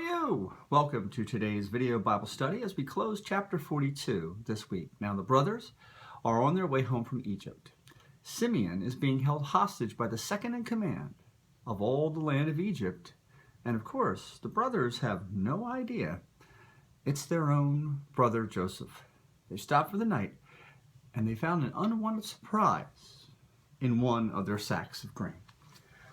you? Welcome to today's video Bible study as we close chapter 42 this week. Now the brothers are on their way home from Egypt. Simeon is being held hostage by the second in command of all the land of Egypt. And of course, the brothers have no idea it's their own brother Joseph. They stopped for the night and they found an unwanted surprise in one of their sacks of grain.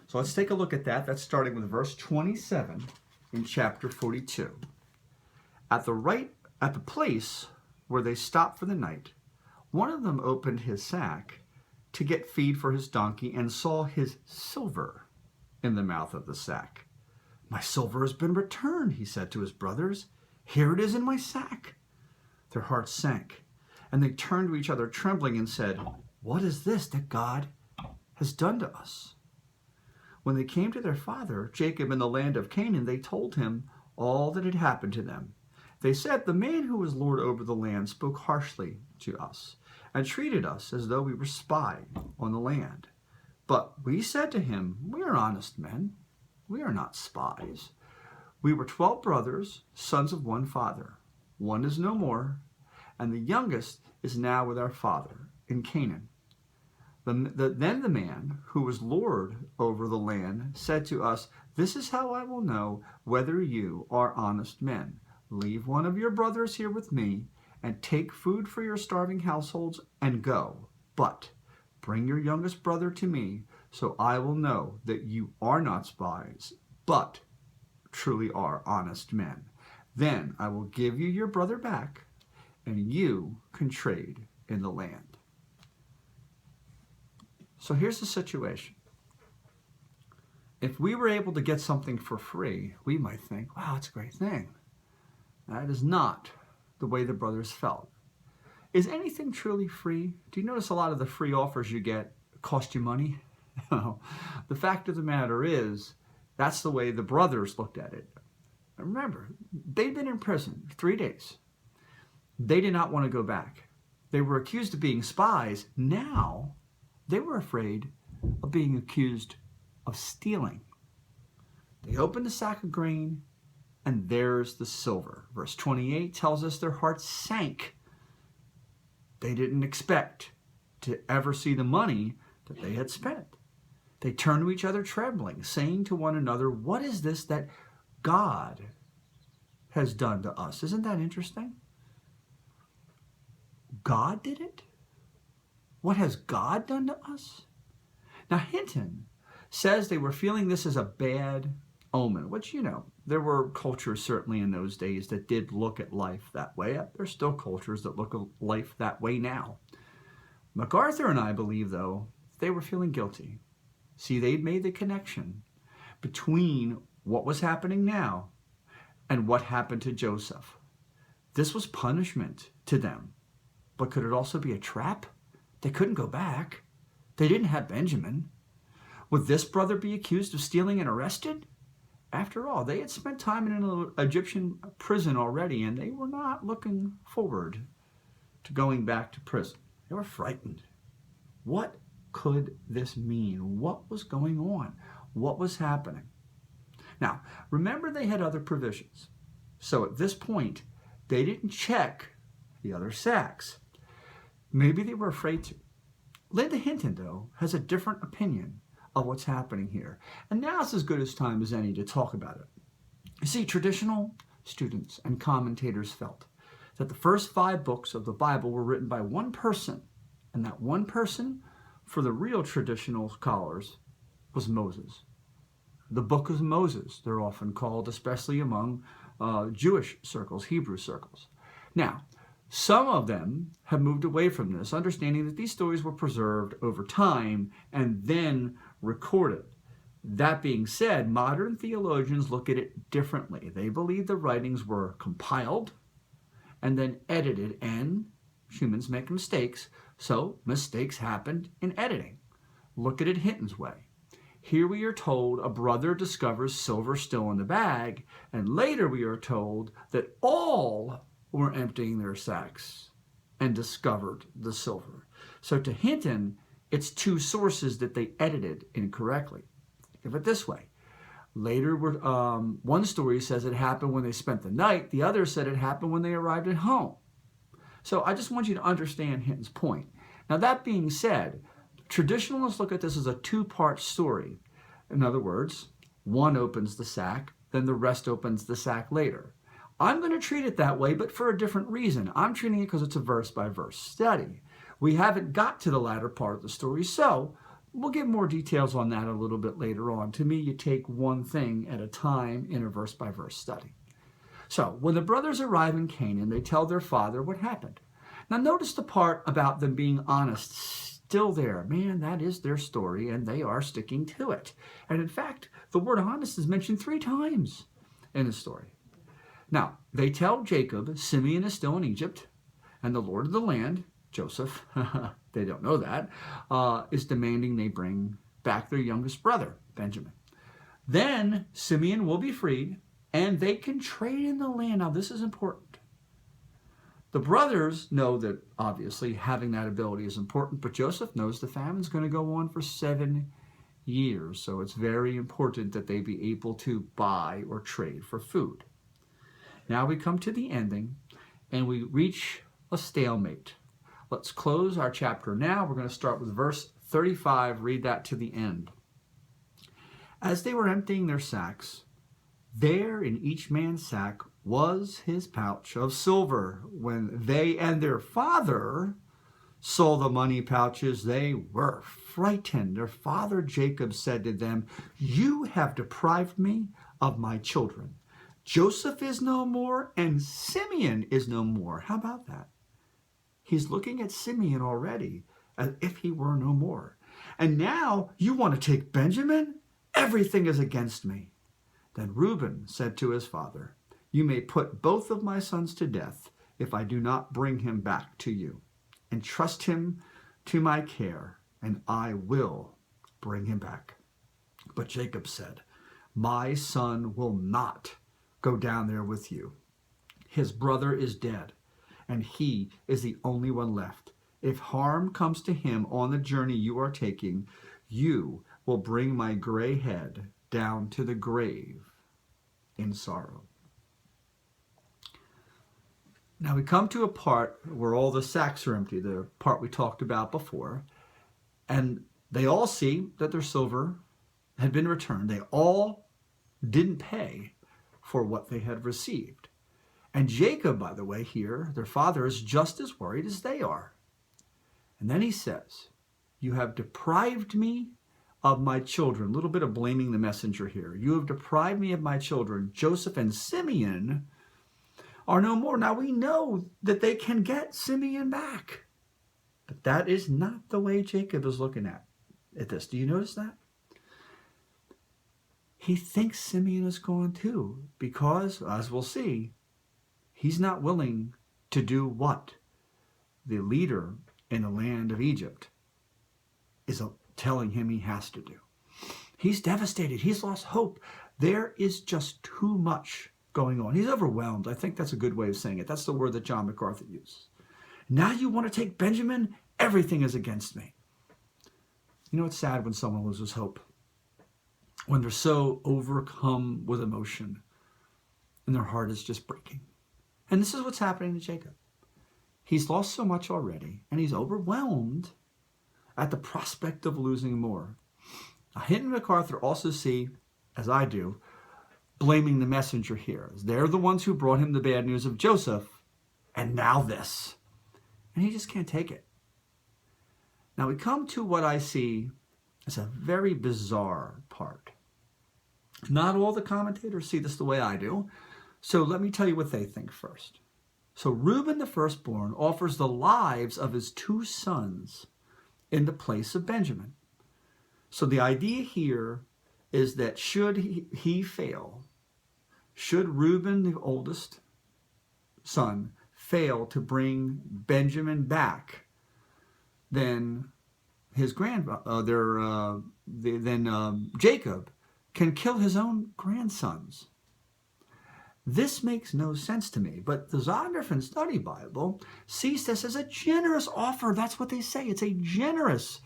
So let's take a look at that. That's starting with verse 27 in chapter 42. At the place where they stopped for the night, one of them opened his sack to get feed for his donkey and saw his silver in the mouth of the sack. "My silver has been returned," he said to his brothers. "Here it is in my sack." Their hearts sank, and they turned to each other trembling and said, "What is this that God has done to us?" When they came to their father, Jacob, in the land of Canaan, they told him all that had happened to them. They said, "The man who was lord over the land spoke harshly to us and treated us as though we were spies on the land. But we said to him, 'We are honest men. We are not spies. We were 12 brothers, sons of one father. One is no more, and the youngest is now with our father in Canaan.' Then the man who was lord over the land said to us, 'This is how I will know whether you are honest men. Leave one of your brothers here with me, and take food for your starving households, and go. But bring your youngest brother to me, so I will know that you are not spies, but truly are honest men. Then I will give you your brother back, and you can trade in the land.'" So here's the situation. If we were able to get something for free, we might think, wow, it's a great thing. That is not the way the brothers felt. Is anything truly free? Do you notice a lot of the free offers you get cost you money? No. The fact of the matter is, that's the way the brothers looked at it. And remember, they'd been in prison 3 days. They did not want to go back. They were accused of being spies. Now, they were afraid of being accused of stealing. They opened the sack of grain, and there's the silver. Verse 28 tells us their hearts sank. They didn't expect to ever see the money that they had spent. They turned to each other trembling, saying to one another, "What is this that God has done to us?" Isn't that interesting? God did it? What has God done to us? Now, Hinton says they were feeling this as a bad omen, which, there were cultures certainly in those days that did look at life that way. There's still cultures that look at life that way now. MacArthur and I believe, though, they were feeling guilty. See, they'd made the connection between what was happening now and what happened to Joseph. This was punishment to them. But could it also be a trap? They couldn't go back. They didn't have Benjamin. Would this brother be accused of stealing and arrested? After all, they had spent time in an Egyptian prison already, and they were not looking forward to going back to prison. They were frightened. What could this mean? What was going on? What was happening? Now, remember they had other provisions. So at this point, they didn't check the other sacks. Maybe they were afraid to. Linda Hinton, though, has a different opinion of what's happening here. And now's as good a time as any to talk about it. You see, traditional students and commentators felt that the first 5 books of the Bible were written by one person, and that one person, for the real traditional scholars, was Moses. The Book of Moses, they're often called, especially among Jewish circles, Hebrew circles. Now, some of them have moved away from this, understanding that these stories were preserved over time and then recorded. That being said, modern theologians look at it differently. They believe the writings were compiled and then edited, and humans make mistakes, so mistakes happened in editing. Look at it Hinton's way. Here we are told a brother discovers silver still in the bag, and later we are told that all were emptying their sacks and discovered the silver. So to Hinton, it's 2 sources that they edited incorrectly. Think of it this way. Later, one story says it happened when they spent the night. The other said it happened when they arrived at home. So I just want you to understand Hinton's point. Now, that being said, traditionalists look at this as a two-part story. In other words, one opens the sack, then the rest opens the sack later. I'm going to treat it that way, but for a different reason. I'm treating it because it's a verse-by-verse study. We haven't got to the latter part of the story, so we'll get more details on that a little bit later on. To me, you take one thing at a time in a verse-by-verse study. So, when the brothers arrive in Canaan, they tell their father what happened. Now, notice the part about them being honest still there. Man, that is their story, and they are sticking to it. And in fact, the word honest is mentioned 3 times in the story. Now, they tell Jacob, Simeon is still in Egypt, and the Lord of the land, Joseph, they don't know that, is demanding they bring back their youngest brother, Benjamin. Then Simeon will be freed, and they can trade in the land. Now, this is important. The brothers know that, obviously, having that ability is important, but Joseph knows the famine's going to go on for 7 years, so it's very important that they be able to buy or trade for food. Now we come to the ending, and we reach a stalemate. Let's close our chapter now. We're going to start with verse 35, read that to the end. As they were emptying their sacks, there in each man's sack was his pouch of silver. When they and their father saw the money pouches, they were frightened. Their father Jacob said to them, "You have deprived me of my children. Joseph is no more, and Simeon is no more." How about that? He's looking at Simeon already as if he were no more. And now you want to take Benjamin? Everything is against me. Then Reuben said to his father, "You may put both of my sons to death if I do not bring him back to you. Entrust him to my care, and I will bring him back." But Jacob said, "My son will not go down there with you. His brother is dead, and he is the only one left. If harm comes to him on the journey you are taking, you will bring my gray head down to the grave in sorrow." Now we come to a part where all the sacks are empty, the part we talked about before, and they all see that their silver had been returned. They all didn't pay for what they had received. And Jacob, by the way, here, their father, is just as worried as they are. And then he says, "You have deprived me of my children." A little bit of blaming the messenger here. "You have deprived me of my children. Joseph and Simeon are no more." Now we know that they can get Simeon back. But that is not the way Jacob is looking at this. Do you notice that? He thinks Simeon is gone too, because, as we'll see, he's not willing to do what the leader in the land of Egypt is telling him he has to do. He's devastated. He's lost hope. There is just too much going on. He's overwhelmed. I think that's a good way of saying it. That's the word that John MacArthur uses. Now you want to take Benjamin? Everything is against me. You know, it's sad when someone loses hope, when they're so overcome with emotion and their heart is just breaking. And this is what's happening to Jacob. He's lost so much already, and he's overwhelmed at the prospect of losing more. Now, Hinton and MacArthur also see, as I do, blaming the messenger here. They're the ones who brought him the bad news of Joseph, and now this. And he just can't take it. Now we come to what I see as a very bizarre part. Not all the commentators see this the way I do, so let me tell you what they think first. So Reuben, the firstborn, offers the lives of his 2 sons in the place of Benjamin. So the idea here is that should he fail, should Reuben, the oldest son, fail to bring Benjamin back, then his Jacob can kill his own grandsons. This makes no sense to me, but the Zondervan Study Bible sees this as a generous offer. That's what they say. It's a generous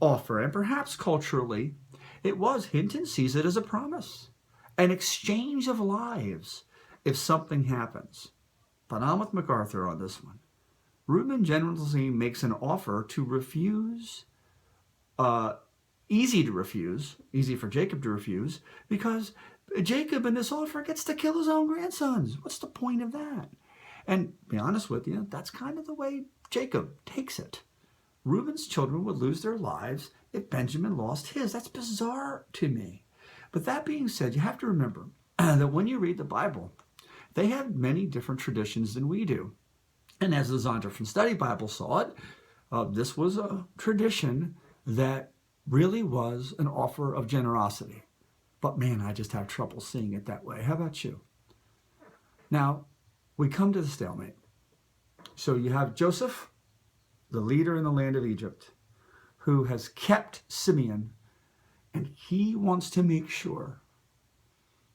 offer, and perhaps culturally it was. Hinton sees it as a promise. an exchange of lives if something happens. But I'm with MacArthur on this one. Reuben generously makes an offer to refuse, easy to refuse, easy for Jacob to refuse, because Jacob in this offer gets to kill his own grandsons. What's the point of that? And to be honest with you, that's kind of the way Jacob takes it. Reuben's children would lose their lives if Benjamin lost his. That's bizarre to me. But that being said, you have to remember that when you read the Bible, they have many different traditions than we do. And as the Zondervan Study Bible saw it, this was a tradition that really was an offer of generosity. But man, I just have trouble seeing it that way. How about you? Now, we come to the stalemate. So you have Joseph, the leader in the land of Egypt, who has kept Simeon, and he wants to make sure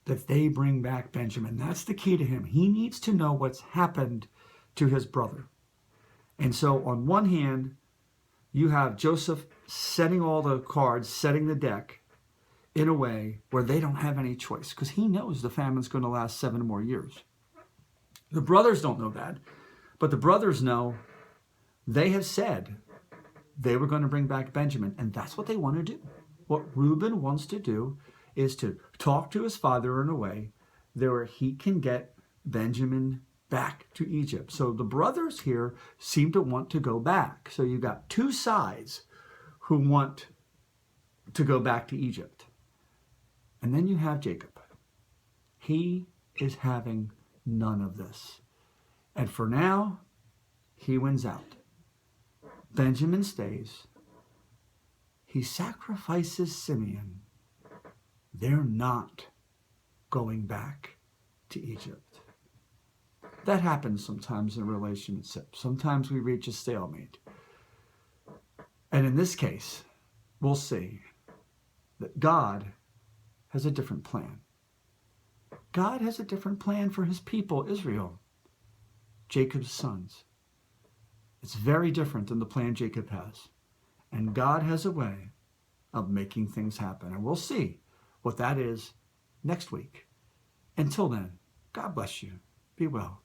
that they bring back Benjamin. That's the key to him. He needs to know what's happened to his brother. And so on one hand, you have Joseph setting all the cards, setting the deck in a way where they don't have any choice, because he knows the famine's going to last 7 more years. The brothers don't know that, but the brothers know they have said they were going to bring back Benjamin, and that's what they want to do. What Reuben wants to do is to talk to his father in a way where he can get Benjamin back to Egypt. So the brothers here seem to want to go back. So you've got two sides who want to go back to Egypt. And then you have Jacob. He is having none of this. And for now, he wins out. Benjamin stays. He sacrifices Simeon. They're not going back to Egypt. That happens sometimes in relationships. Sometimes we reach a stalemate. And in this case, we'll see that God has a different plan. God has a different plan for his people, Israel, Jacob's sons. It's very different than the plan Jacob has. And God has a way of making things happen. And we'll see what that is next week. Until then, God bless you. Be well.